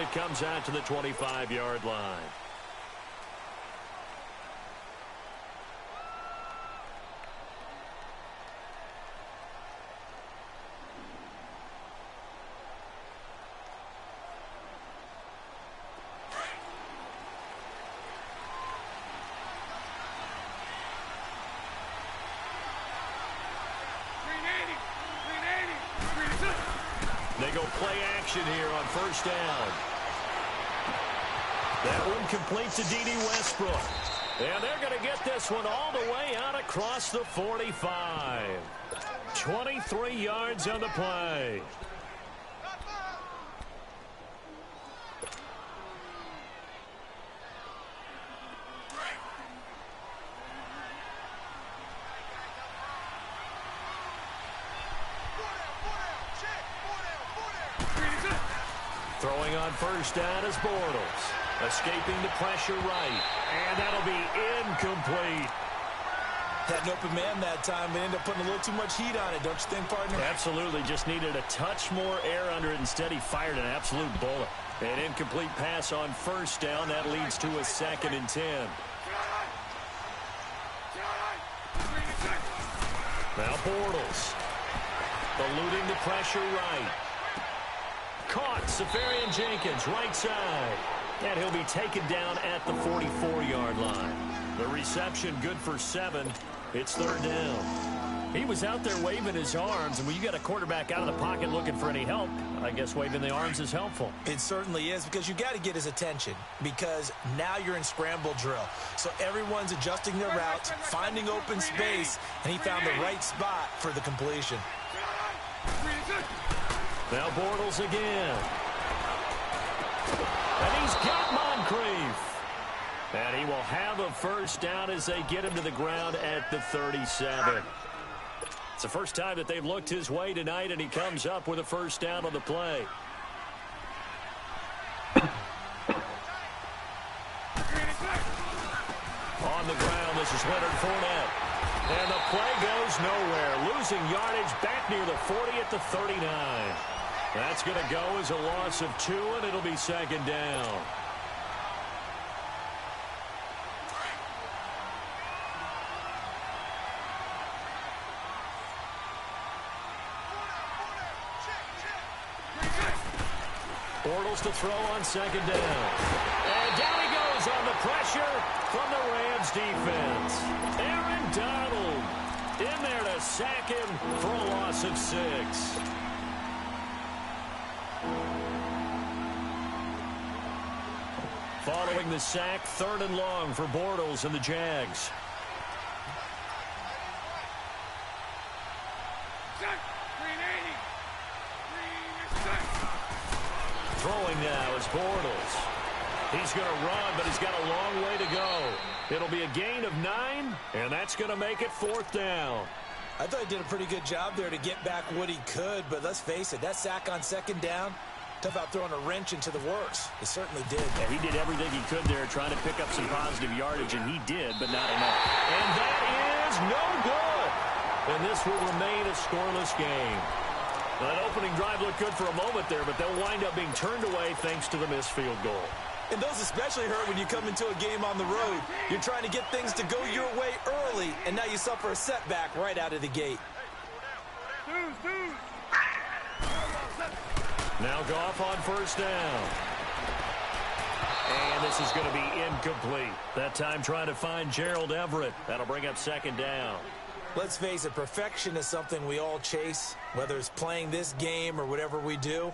it comes out to the 25-yard line. They go play action here on first down. That one complete to D.D. Westbrook. And they're going to get this one all the way out across the 45. 23 yards on the play. Throwing on first down is Bortles. Escaping the pressure right. And that'll be incomplete. Had an open man that time, but ended up putting a little too much heat on it, don't you think, partner? Absolutely. Just needed a touch more air under it. Instead, he fired an absolute bullet. An incomplete pass on first down. That leads to a 2nd and 10. Now Bortles. Eluding the pressure right. Caught. Safarian Jenkins, right side. And he'll be taken down at the 44-yard line. The reception good for 7. It's 3rd down. He was out there waving his arms, and when you got a quarterback out of the pocket looking for any help, I guess waving the arms is helpful. It certainly is, because you got to get his attention, because now you're in scramble drill. So everyone's adjusting their routes, finding open space, and he found the right spot for the completion. Now Bortles again. And he's got Moncrief. And he will have a first down as they get him to the ground at the 37. It's the first time that they've looked his way tonight, and he comes up with a first down on the play. On the ground, this is Leonard Fournette. And the play goes nowhere. Losing yardage back near the 40 at the 39. That's going to go as a loss of 2, and it'll be 2nd down. Bortles to throw on 2nd down. And down he goes on the pressure from the Rams defense. Aaron Donald in there to sack him for a loss of 6. Following the sack, 3rd and long for Bortles and the Jags. Throwing now is Bortles. He's going to run, but he's got a long way to go. It'll be a gain of 9, and that's going to make it 4th down. I thought he did a pretty good job there to get back what he could, but let's face it, that sack on 2nd down, tough out throwing a wrench into the works. It certainly did. Yeah, he did everything he could there trying to pick up some positive yardage, and he did, but not enough. And that is no good. And this will remain a scoreless game. That opening drive looked good for a moment there, but they'll wind up being turned away thanks to the missed field goal. And those especially hurt when you come into a game on the road. You're trying to get things to go your way early, and now you suffer a setback right out of the gate. Now Goff on first down. And this is going to be incomplete. That time trying to find Gerald Everett. That'll bring up 2nd down. Let's face it, perfection is something we all chase, whether it's playing this game or whatever we do.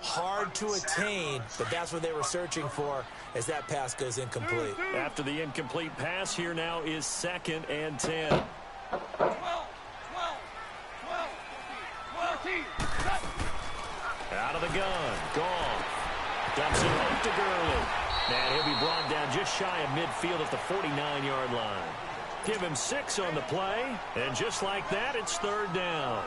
Hard to attain, but that's what they were searching for as that pass goes incomplete. After the incomplete pass, here now is 2nd and 10. Out of the gun, Goff. Dumps it off to Gurley. And he'll be brought down just shy of midfield at the 49-yard line. Give him 6 on the play, and just like that, it's 3rd down.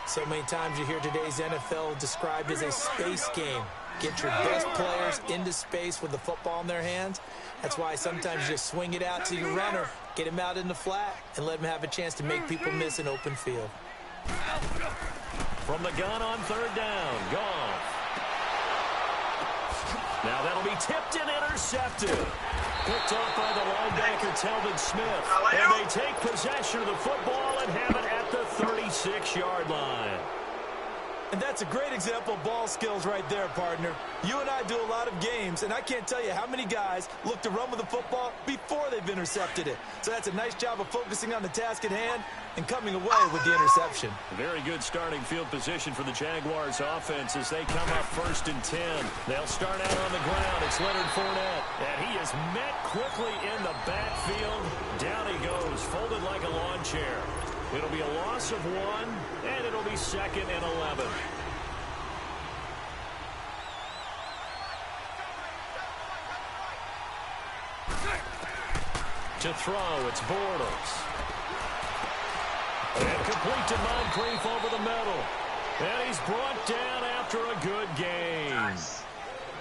So many times you hear today's NFL described as a space game. Get your best players into space with the football in their hands. That's why sometimes you just swing it out to your runner, get him out in the flat, and let him have a chance to make people miss an open field. From the gun on 3rd down, Goff. Now that'll be tipped and intercepted. Picked off by the linebacker, Telvin Smith. And they take possession of the football and have it at the 36-yard line. And that's a great example of ball skills right there, partner. You and I do a lot of games, and I can't tell you how many guys look to run with the football before they've intercepted it. So that's a nice job of focusing on the task at hand and coming away with the interception. A very good starting field position for the Jaguars offense as they come up 1st and 10. They'll start out on the ground. It's Leonard Fournette. And he is met quickly in the backfield. Down he goes, folded like a lawn chair. It'll be a loss of 1, and it'll be 2nd and 11. To throw, it's Bortles. And complete to Moncrief over the middle. And he's brought down after a good gain.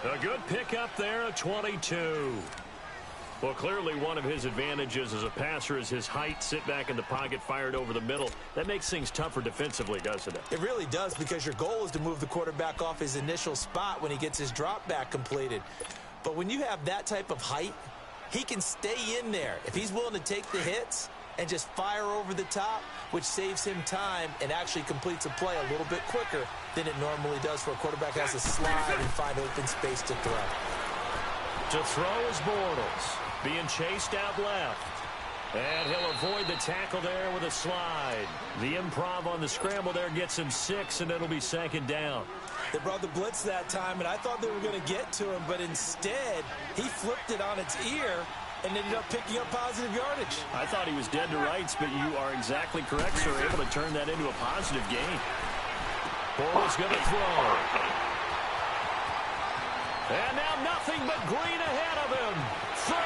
A good pickup there at 22. Well, clearly one of his advantages as a passer is his height. Sit back in the pocket, fired over the middle. That makes things tougher defensively, doesn't it? It really does, because your goal is to move the quarterback off his initial spot when he gets his drop back completed. But when you have that type of height, he can stay in there. If he's willing to take the hits and just fire over the top, which saves him time and actually completes a play a little bit quicker than it normally does for a quarterback that has to slide and find open space to throw. To throw is Bortles. Being chased out left. And he'll avoid the tackle there with a slide. The improv on the scramble there gets him 6, and it'll be 2nd down. They brought the blitz that time, and I thought they were going to get to him, but instead, he flipped it on its ear and ended up picking up positive yardage. I thought he was dead to rights, but you are exactly correct, sir. Able to turn that into a positive gain. Bortles going to throw. And now nothing but green ahead of him. 30,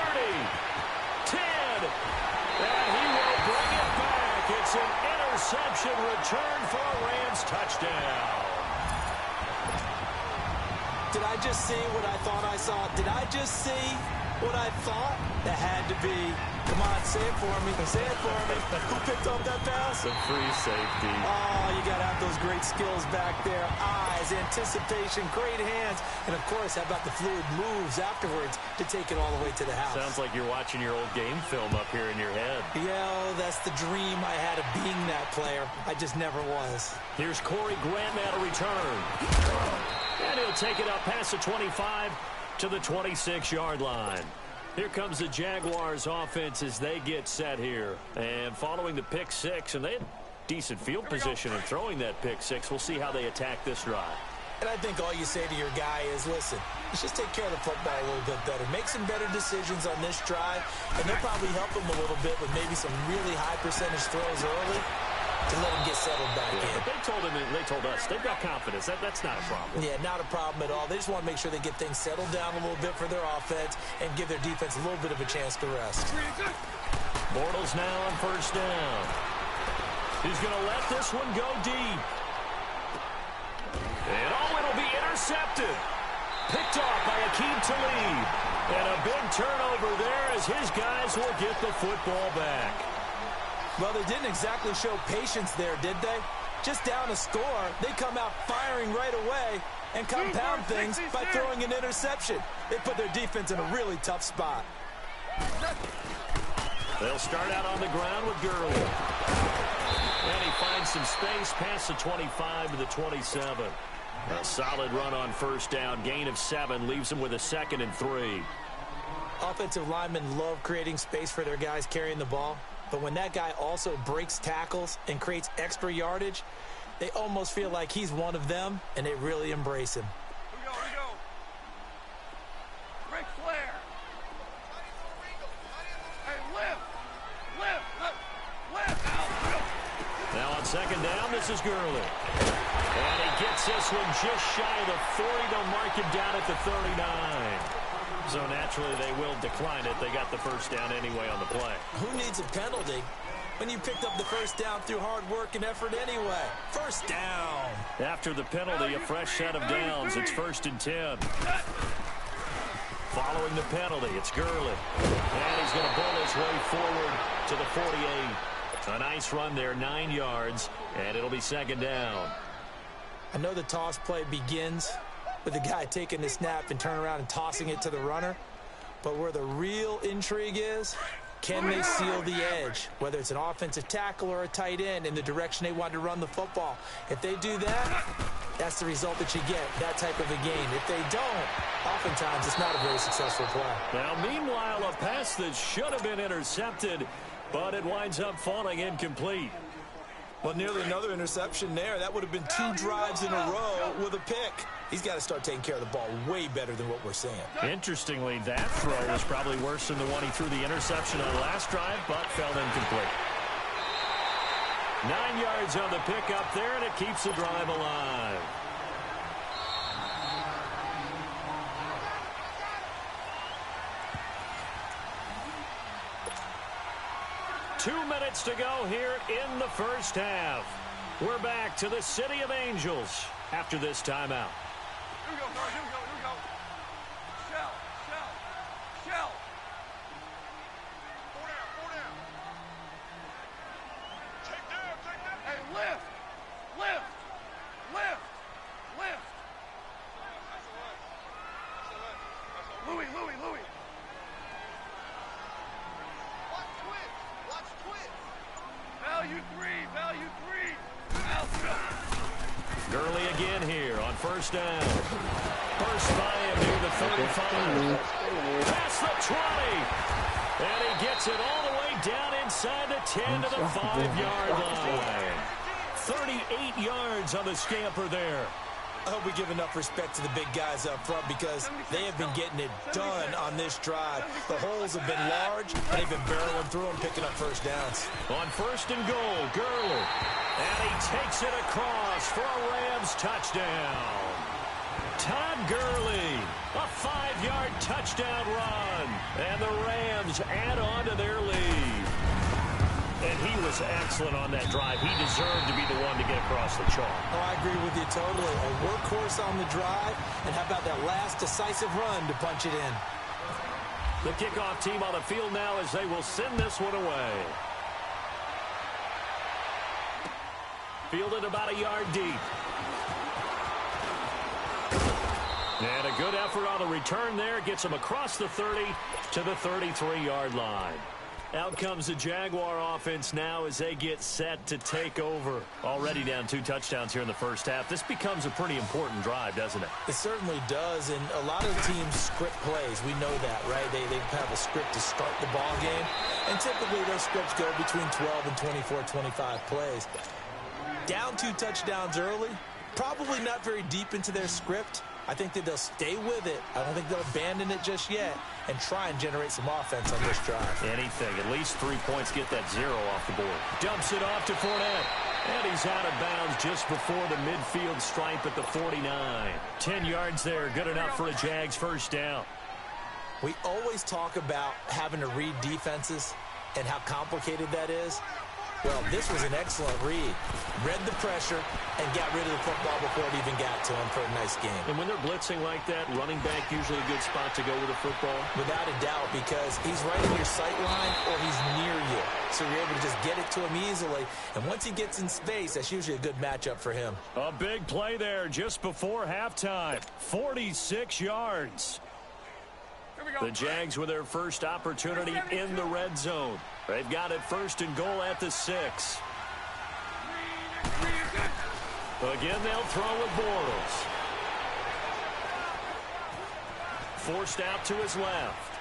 10, and he will bring it back. It's an interception return for a Rams touchdown. Did I just see what I thought I saw? Did I just see what I thought? That had to be. Come on, say it for me. Say it for me. Who picked up that pass? The free safety. Oh, you got to have those great skills back there. Eyes, anticipation, great hands. And, of course, how about the fluid moves afterwards to take it all the way to the house? Sounds like you're watching your old game film up here in your head. Yeah, that's the dream I had of being that player. I just never was. Here's Corey Grant now to return. And he'll take it up past the 25 to the 26-yard line. Here comes the Jaguars offense as they get set here. And following the pick 6, and they had decent field position in throwing that pick 6. We'll see how they attack this drive. And I think all you say to your guy is, listen, let's just take care of the football a little bit better. Make some better decisions on this drive, and they'll probably help him a little bit with maybe some really high percentage throws early to let him get settled back in. But they told us they've got confidence. That's not a problem. Yeah, not a problem at all. They just want to make sure they get things settled down a little bit for their offense and give their defense a little bit of a chance to rest. Bortles now on 1st down. He's going to let this one go deep. And it'll be intercepted. Picked off by Aqib Talib. And a big turnover there as his guys will get the football back. Well, they didn't exactly show patience there, did they? Just down a score, they come out firing right away and compound things by throwing an interception. They put their defense in a really tough spot. They'll start out on the ground with Gurley. And he finds some space past the 25 to the 27. A solid run on 1st down. Gain of 7 leaves them with a 2nd and 3. Offensive linemen love creating space for their guys carrying the ball. But when that guy also breaks tackles and creates extra yardage, they almost feel like he's one of them, and they really embrace him. Here we go. Ric Flair. Hey, lift. Now on 2nd down, this is Gurley. And he gets this one just shy of the 40. They'll mark him down at the 39. So naturally they will decline it. They got the 1st down anyway on the play. Who needs a penalty when you picked up the 1st down through hard work and effort anyway? 1st down. After the penalty, a fresh set of downs. It's 1st and 10. Following the penalty, it's Gurley. And he's going to bull his way forward to the 48. A nice run there, 9 yards, and it'll be 2nd down. I know the toss play begins with the guy taking the snap and turning around and tossing it to the runner. But where the real intrigue is, can they seal the edge, whether it's an offensive tackle or a tight end, in the direction they want to run the football? If they do that, that's the result that you get, that type of a game. If they don't, oftentimes it's not a very successful play. Now, meanwhile, a pass that should have been intercepted, but it winds up falling incomplete. Well, nearly another interception there. That would have been 2 drives in a row with a pick. He's got to start taking care of the ball way better than what we're seeing. Interestingly, that throw was probably worse than the one he threw the interception on last drive, but fell incomplete. 9 yards on the pickup there, and it keeps the drive alive. Two minutes to go here in the first half. We're back to the City of Angels after this timeout. Here we go, guys. Here we go. Here we go. Shell. Four down. Take down. Hey, lift. Louis. Watch twitch. Value three. Gurley again here on first down. First by him near the 35. Past the 20. And he gets it all the way down inside the 10 to the 5-yard line. 38 yards on the scamper there. I hope we give enough respect to the big guys up front because they have been getting it done on this drive. The holes have been large, and they've been barreling through them, picking up first downs. On first and goal, Gurley. And he takes it across for a Rams touchdown. Todd Gurley, a 5-yard touchdown run. And the Rams add on to their lead. And he was excellent on that drive. He deserved to be the one to get across the chalk. Oh, I agree with you totally. A workhorse on the drive, and how about that last decisive run to punch it in? The kickoff team on the field now as they will send this one away. Fielded about a yard deep. And a good effort on the return there. Gets him across the 30 to the 33-yard line. Out comes the Jaguar offense now as they get set to take over. Already down 2 touchdowns here in the first half. This becomes a pretty important drive, doesn't it? It certainly does, and a lot of teams script plays. We know that, right? They have a script to start the ball game, and typically those scripts go between 12 and 24, 25 plays. Down 2 touchdowns early, probably not very deep into their script. I think that they'll stay with it. I don't think they'll abandon it just yet and try and generate some offense on this drive. Anything. At least 3 points. Get that 0 off the board. Dumps it off to Fournette. And he's out of bounds just before the midfield stripe at the 49. 10 yards there. Good enough for a Jags first down. We always talk about having to read defenses and how complicated that is. Well, this was an excellent read. Read the pressure and got rid of the football before it even got to him for a nice game. And when they're blitzing like that, running back usually a good spot to go with the football? Without a doubt, because he's right in your sight line or he's near you. So you're able to just get it to him easily. And once he gets in space, that's usually a good matchup for him. A big play there just before halftime. 46 yards. The Jags with their first opportunity in the red zone. They've got it first and goal at the 6. Again, they'll throw with Bortles. Forced out to his left.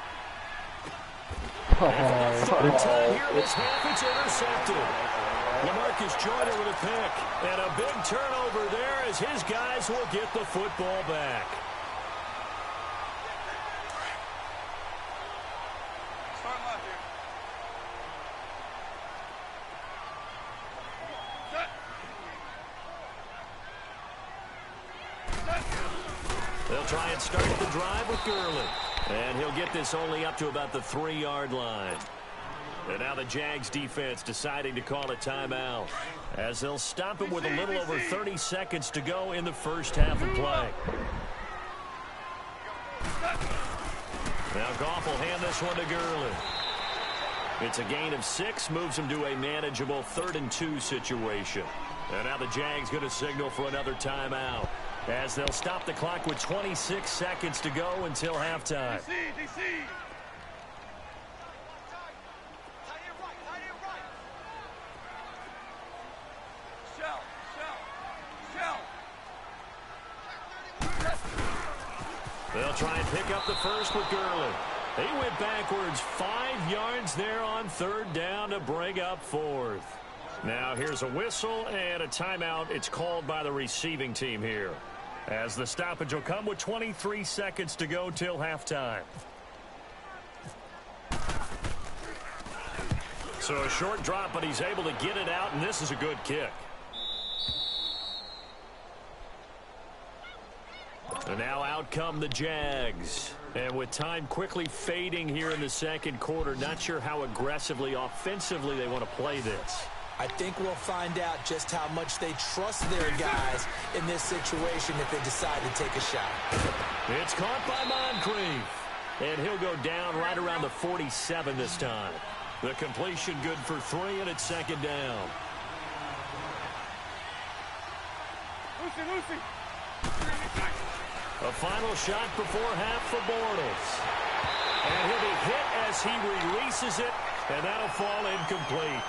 Third time here in this half, it's intercepted. LaMarcus Joyner with a pick. And a big turnover there as his guys will get the football back. They'll try and start the drive with Gurley. And he'll get this only up to about the 3-yard line. And now the Jags defense deciding to call a timeout as they'll stop it with a little over 30 seconds to go in the first half of play. Now Goff will hand this one to Gurley. It's a gain of 6, moves him to a manageable 3rd and 2 situation. And now the Jags going to signal for another timeout. as they'll stop the clock with 26 seconds to go until halftime. DC. Shell. They'll try and pick up the first with Gurley. He went backwards 5 yards there on third down to bring up fourth. Now here's a whistle and a timeout. It's called by the receiving team here, as the stoppage will come with 23 seconds to go till halftime. So a short drop, but he's able to get it out, and this is a good kick. And now out come the Jags. And with time quickly fading here in the second quarter, not sure how aggressively, offensively they want to play this. I think we'll find out just how much they trust their guys in this situation if they decide to take a shot. It's caught by Moncrief. And he'll go down right around the 47 this time. The completion good for 3, and it's second down. Lucy. A final shot before half for Bortles. And he'll be hit as he releases it, and that'll fall incomplete.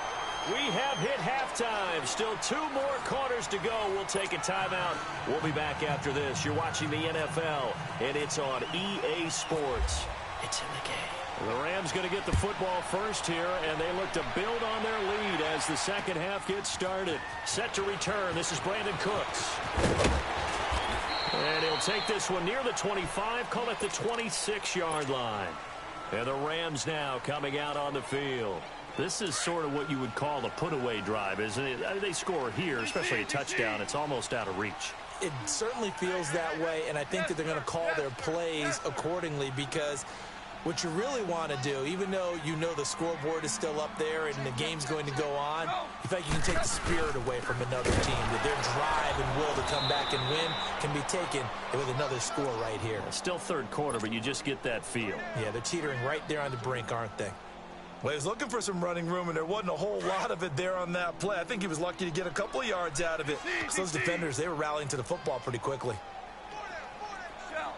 We have hit halftime. Still 2 more quarters to go. We'll take a timeout. We'll be back after this. You're watching the NFL, and it's on EA Sports. It's in the game. The Rams going to get the football first here, and they look to build on their lead as the second half gets started. Set to return. This is Brandon Cooks. And he'll take this one near the 25, call it the 26-yard line. And the Rams now coming out on the field. This is sort of what you would call a put-away drive, isn't it? They score here, especially a touchdown. It's almost out of reach. It certainly feels that way, and I think that they're going to call their plays accordingly, because what you really want to do, even though you know the scoreboard is still up there and the game's going to go on, you think you can take the spirit away from another team, that their drive and will to come back and win can be taken with another score right here. Still third quarter, but you just get that feel. Yeah, they're teetering right there on the brink, aren't they? Well, he was looking for some running room, and there wasn't a whole lot of it there on that play. I think he was lucky to get a couple of yards out of it. So those defenders, they were rallying to the football pretty quickly. Shell.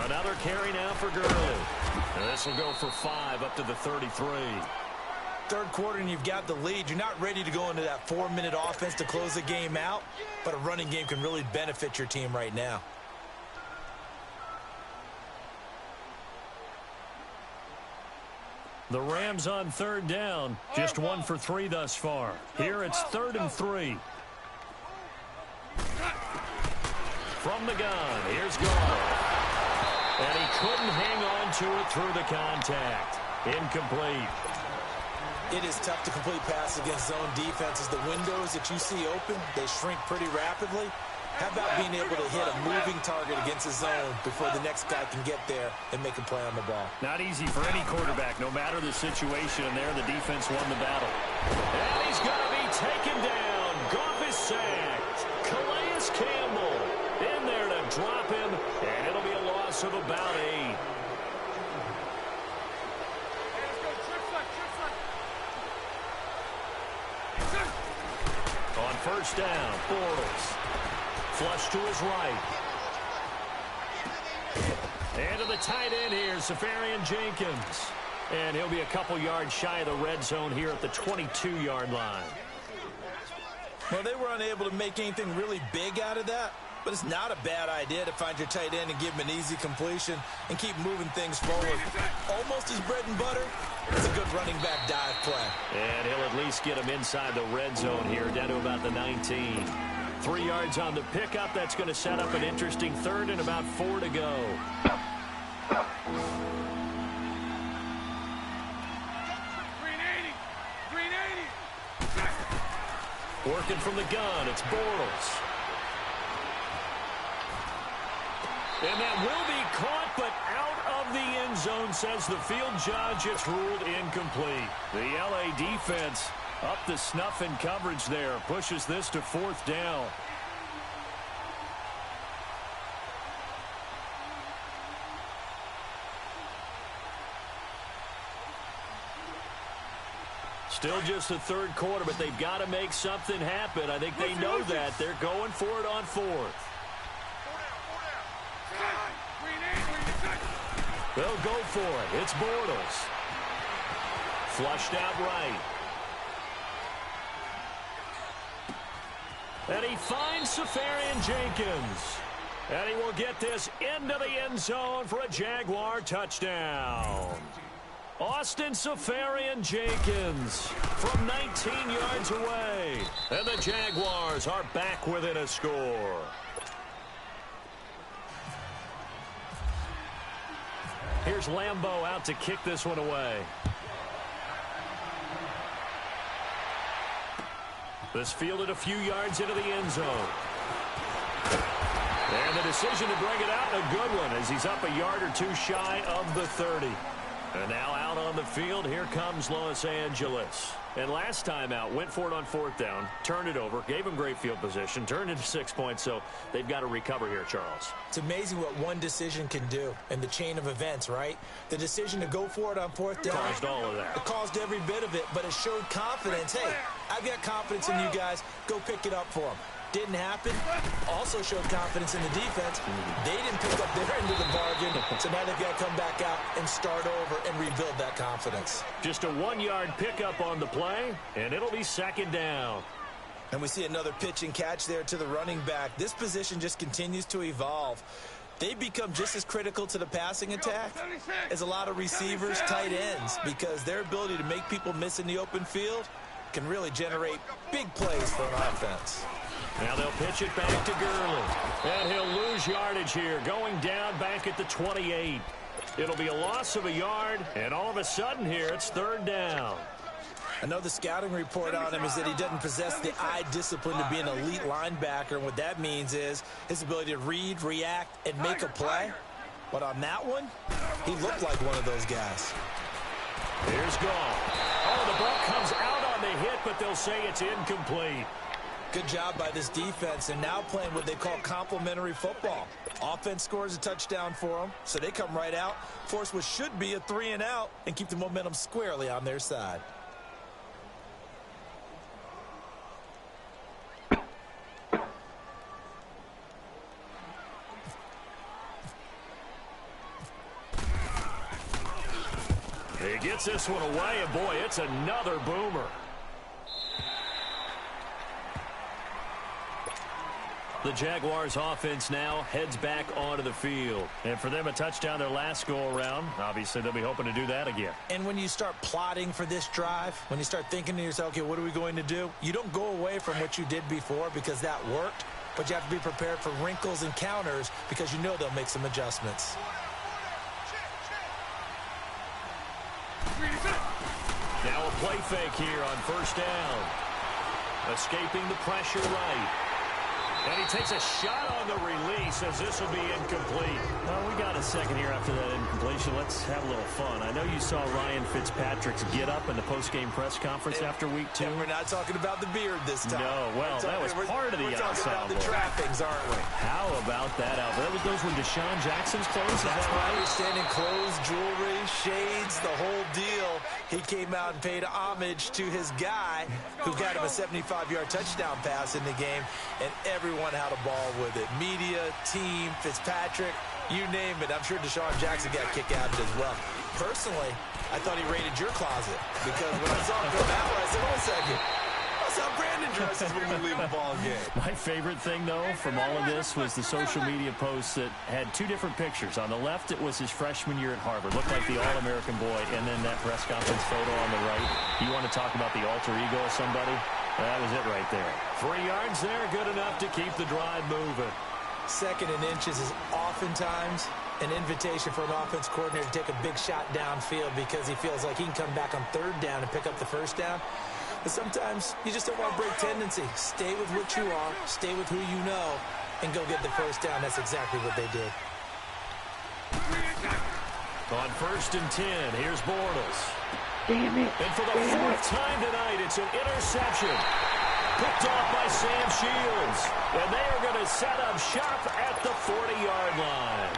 Another carry now for Gurley. And this will go for 5 up to the 33. Third quarter and you've got the lead. You're not ready to go into that 4-minute offense to close the game out, but a running game can really benefit your team right now. The Rams on third down, just 1 for 3 thus far. Here it's 3rd and 3. From the gun, here's Goff. And he couldn't hang on to it through the contact. Incomplete. It is tough to complete passes against zone defenses. The windows that you see open, they shrink pretty rapidly. How about being able to hit a moving target against a zone before the next guy can get there and make a play on the ball? Not easy for any quarterback, no matter the situation. And there, the defense won the battle. And he's going to be taken down. Goff is sacked. Calais Campbell in there to drop him, and it'll be a loss of about 8. On first down, Bortles. Flush to his right. And to the tight end here, Safarian Jenkins. And he'll be a couple yards shy of the red zone here at the 22-yard line. Well, they were unable to make anything really big out of that, but it's not a bad idea to find your tight end and give him an easy completion and keep moving things forward. Almost his bread and butter. It's a good running back dive play. And he'll at least get him inside the red zone here, down to about the 19. 3 yards on the pickup. That's going to set up an interesting 3rd and about 4 to go. Working from the gun, it's Bortles. And that will be caught, but out of the end zone, says the field judge. It's ruled incomplete. The LA defense up the snuff in coverage there. Pushes this to 4th down. Still just the third quarter, but they've got to make something happen. I think they know that. They're going for it on fourth. They'll go for it. It's Bortles. Flushed out right. And he finds Safarian Jenkins. And he will get this into the end zone for a Jaguar touchdown. Austin Safarian Jenkins from 19 yards away. And the Jaguars are back within a score. Here's Lambeau out to kick this one away. This fielded a few yards into the end zone. And the decision to bring it out, a good one, as he's up a yard or two shy of the 30. And now out on the field, here comes Los Angeles. And last time out, went for it on fourth down, turned it over, gave him great field position, turned into 6 points, so they've got to recover here, Charles. It's amazing what one decision can do in the chain of events, right? The decision to go for it on fourth down. Caused all of that. It caused every bit of it, but it showed confidence. Hey, I've got confidence in you guys. Go pick it up for them. Didn't happen. Also showed confidence in the defense. They didn't pick up their end of the bargain, so now they've got to come back out and start over and rebuild that confidence. Just a 1-yard pickup on the play, and it'll be second down. And we see another pitch and catch there to the running back. This position just continues to evolve. They become just as critical to the passing attack as a lot of receivers, tight ends, because their ability to make people miss in the open field can really generate big plays for an offense. Now they'll pitch it back to Gurley. And he'll lose yardage here, going down back at the 28. It'll be a loss of a yard, and all of a sudden here, it's third down. I know the scouting report on him is that he doesn't possess the eye discipline to be an elite linebacker, and what that means is his ability to read, react, and make a play. But on that one, he looked like one of those guys. Here's Goff. Oh, the ball comes out on the hit, but they'll say it's incomplete. Good job by this defense, and now playing what they call complementary football. Offense scores a touchdown for them, so they come right out, force what should be a 3-and-out, and keep the momentum squarely on their side. He gets this one away, and boy, it's another boomer. The Jaguars offense now heads back onto the field. And for them, a touchdown their last go-around. Obviously, they'll be hoping to do that again. And when you start plotting for this drive, when you start thinking to yourself, okay, what are we going to do? You don't go away from what you did before because that worked, but you have to be prepared for wrinkles and counters because you know they'll make some adjustments. Now a play fake here on first down. Escaping the pressure right. And he takes a shot on the release as this will be incomplete. Well, we got a second here after that incompletion. Let's have a little fun. I know you saw Ryan Fitzpatrick's get up in the post-game press conference after week 2. And we're not talking about the beard this time. No, well, that was part of the ensemble. We're talking about the trappings, aren't we? How about that, Albert? Those were Deshaun Jackson's clothes? That's my understanding. Clothes, jewelry, shades, the whole deal. He came out and paid homage to his guy who got him a 75-yard touchdown pass in the game, and everyone had a ball with it. Media, team, Fitzpatrick, you name it. I'm sure Deshaun Jackson got a kick out of it as well. Personally, I thought he raided your closet because when I saw him come out, I said, wait a second. That's how Brandon dresses when we leave a ball game. My favorite thing, though, from all of this was the social media posts that had 2 different pictures. On the left, it was his freshman year at Harvard. Looked like the All-American boy. And then that press conference photo on the right. You want to talk about the alter ego of somebody? That was it right there. 3 yards there, good enough to keep the drive moving. Second and inches is oftentimes an invitation for an offense coordinator to take a big shot downfield because he feels like he can come back on third down and pick up the first down. But sometimes you just don't want to break tendency. Stay with what you are, stay with who you know, and go get the first down. That's exactly what they did. On first and 10, here's Bortles. Damn it. And for the 4th time tonight, it's an interception. Picked off by Sam Shields. And they are going to set up shop at the 40-yard line.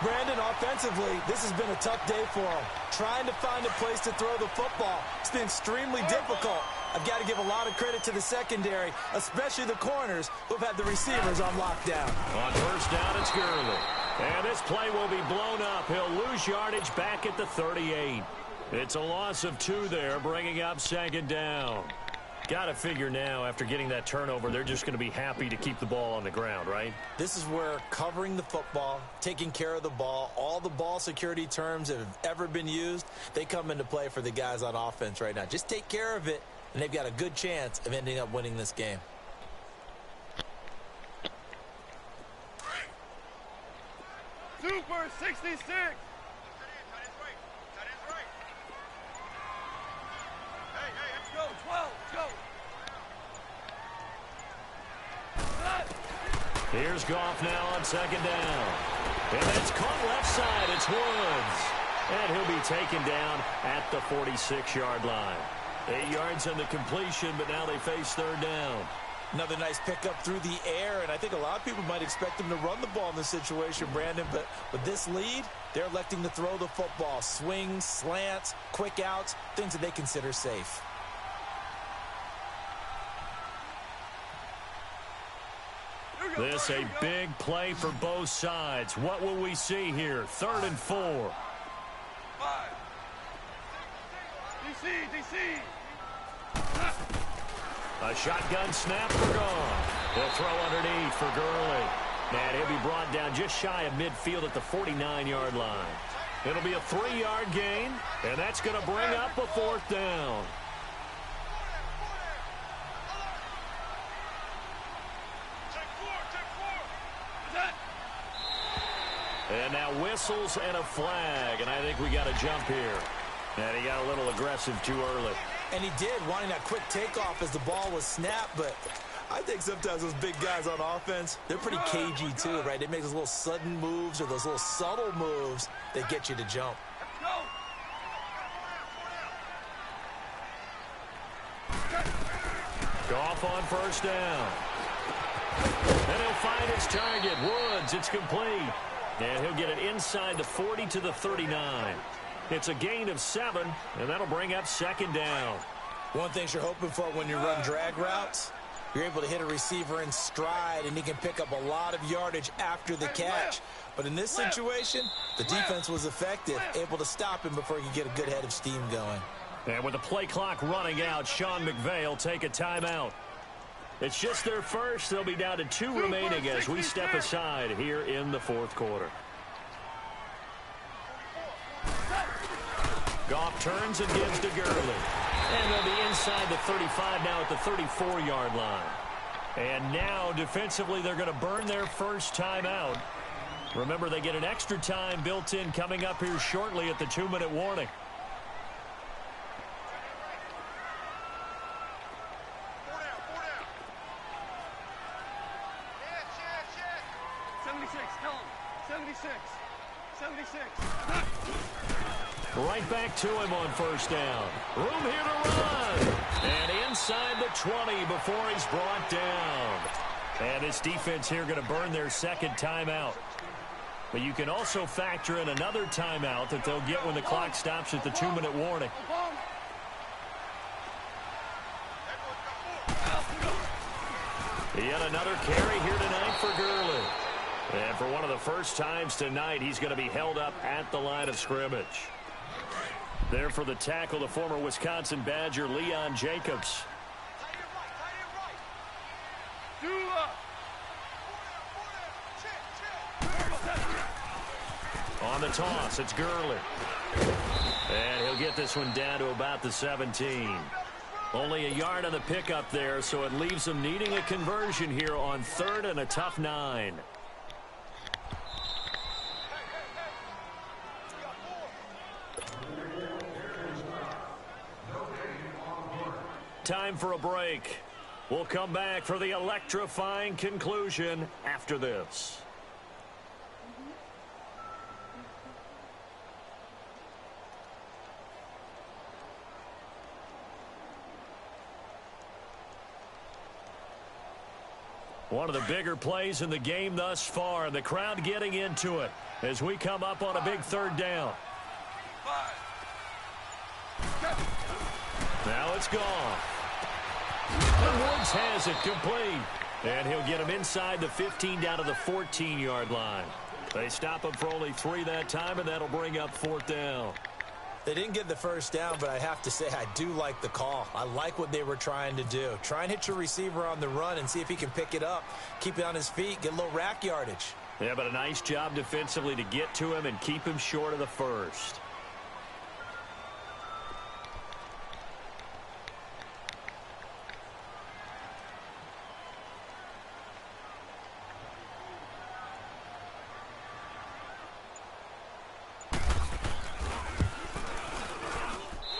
Brandon, offensively, this has been a tough day for him. Trying to find a place to throw the football. It's been extremely difficult. I've got to give a lot of credit to the secondary, especially the corners who've had the receivers on lockdown. On first down, it's Gurley. And this play will be blown up. He'll lose yardage back at the 38. It's a loss of 2 there, bringing up second down. Got to figure now, after getting that turnover, they're just going to be happy to keep the ball on the ground, right? This is where covering the football, taking care of the ball, all the ball security terms that have ever been used, they come into play for the guys on offense right now. Just take care of it, and they've got a good chance of ending up winning this game. Super 66. Go, 12, go. Here's Goff now on second down. And it's caught left side. It's Woods. And he'll be taken down at the 46-yard line. 8 yards on the completion, but now they face third down. Another nice pickup through the air, and I think a lot of people might expect him to run the ball in this situation, Brandon, but with this lead, they're electing to throw the football. Swings, slants, quick outs, things that they consider safe. This a big play for both sides. What will we see here? 3rd and 4. 5. DC. A shotgun snap for Goff. He'll throw underneath for Gurley. And he'll be brought down just shy of midfield at the 49-yard line. It'll be a 3-yard gain, and that's going to bring up a 4th down. And now whistles and a flag, and I think we got a jump here. And he got a little aggressive too early. And he did, wanting that quick takeoff as the ball was snapped, but I think sometimes those big guys on offense, they're pretty cagey too, right? They make those little sudden moves or those little subtle moves that get you to jump. Goff on first down. And he'll find his target. Woods, it's complete. And he'll get it inside the 40 to the 39. It's a gain of 7, and that'll bring up second down. One thing you're hoping for when you run drag routes, you're able to hit a receiver in stride, and he can pick up a lot of yardage after the catch. But in this situation, the defense was effective, able to stop him before he could get a good head of steam going. And with the play clock running out, Sean McVay will take a timeout. It's just their first. They'll be down to 2 remaining as we step aside here in the 4th quarter. Goff turns and gives to Gurley. And they'll be inside the 35 now at the 34-yard line. And now, defensively, they're going to burn their first timeout. Remember, they get an extra time built in coming up here shortly at the 2-minute warning. 76. Right back to him on first down. Room here to run. And inside the 20 before he's brought down. And this defense here going to burn their second timeout. But you can also factor in another timeout that they'll get when the clock stops at the 2-minute warning. Yet another carry here tonight for Gurley. And for one of the first times tonight, he's going to be held up at the line of scrimmage. There for the tackle, the former Wisconsin Badger, Leon Jacobs. On the toss, it's Gurley. And he'll get this one down to about the 17. Only a yard on the pickup there, so it leaves them needing a conversion here on 3rd and a tough 9. Time for a break. We'll come back for the electrifying conclusion after this. One of the bigger plays in the game thus far, and the crowd getting into it as we come up on a big third down. Now it's gone. And Woods has it complete. And he'll get him inside the 15 down to the 14-yard line. They stop him for only 3 that time, and that'll bring up 4th down. They didn't get the first down, but I have to say I do like the call. I like what they were trying to do. Try and hit your receiver on the run and see if he can pick it up, keep it on his feet, get a little rack yardage. Yeah, but a nice job defensively to get to him and keep him short of the first.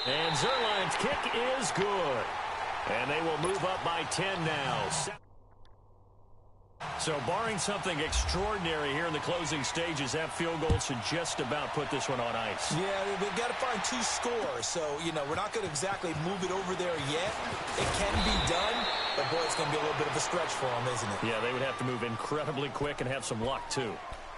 And Zuerlein's kick is good. And they will move up by 10 now. So barring something extraordinary here in the closing stages, that field goal should just about put this one on ice. Yeah, we've got to find 2 scores. So, we're not going to exactly move it over there yet. It can be done, but, boy, it's going to be a little bit of a stretch for them, isn't it? Yeah, they would have to move incredibly quick and have some luck, too.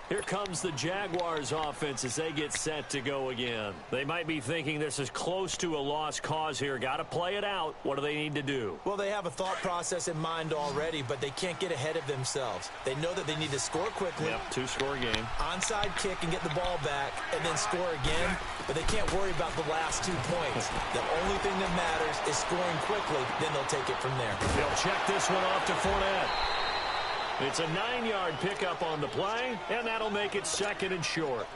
Here comes the Jaguars offense as they get set to go again. They might be thinking this is close to a lost cause here. Got to play it out. What do they need to do? Well, they have a thought process in mind already, but they can't get ahead of themselves. They know that they need to score quickly. Yep, 2-score game. Onside kick and get the ball back and then score again, but they can't worry about the last 2 points. The only thing that matters is scoring quickly, then they'll take it from there. They'll check this one off to Fournette. It's a 9-yard pickup on the play, and that'll make it 2nd and short.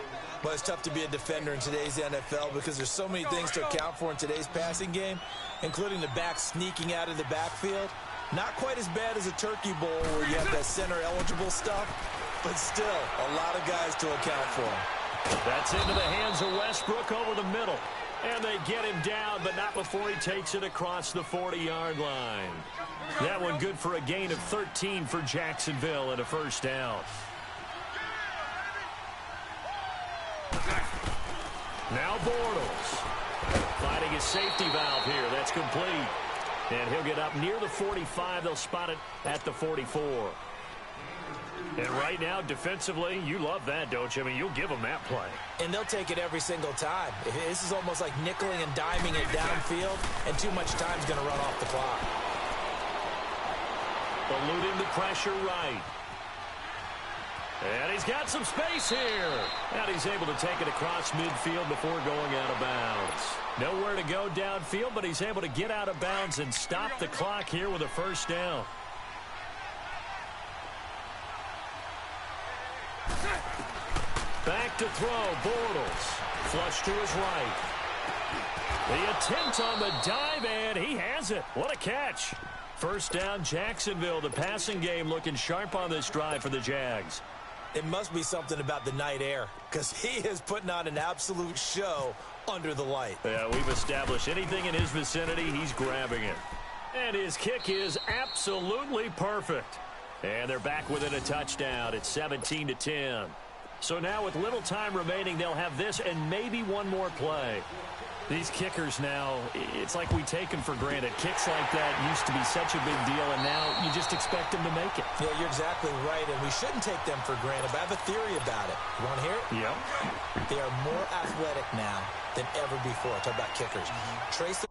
But it's tough to be a defender in today's NFL because there's so many things to account for in today's passing game, including the back sneaking out of the backfield. Not quite as bad as a turkey bowl where you have that center-eligible stuff, but still a lot of guys to account for. That's into the hands of Westbrook over the middle. And they get him down, but not before he takes it across the 40-yard line. That one good for a gain of 13 for Jacksonville and a first down. Now Bortles finding his safety valve here. That's complete. And he'll get up near the 45. They'll spot it at the 44. And right now, defensively, you love that, don't you? I mean, you'll give them that play. And they'll take it every single time. This is almost like nickeling and diming it downfield, and too much time's going to run off the clock. Eluding the pressure right. And he's got some space here. And he's able to take it across midfield before going out of bounds. Nowhere to go downfield, but he's able to get out of bounds and stop the clock here with a first down. Back to throw, Bortles. Flush to his right. The attempt on the dive, and he has it. What a catch. First down, Jacksonville. The passing game looking sharp on this drive for the Jags. It must be something about the night air, because he is putting on an absolute show under the light. Yeah, we've established anything in his vicinity, he's grabbing it. And his kick is absolutely perfect. And they're back within a touchdown. It's 17-10. So now with little time remaining, they'll have this and maybe one more play. These kickers now, it's like we take them for granted. Kicks like that used to be such a big deal, and now you just expect them to make it. Yeah, you're exactly right, and we shouldn't take them for granted, but I have a theory about it. You want to hear it? Yep. They are more athletic now than ever before. Talk about kickers. Trace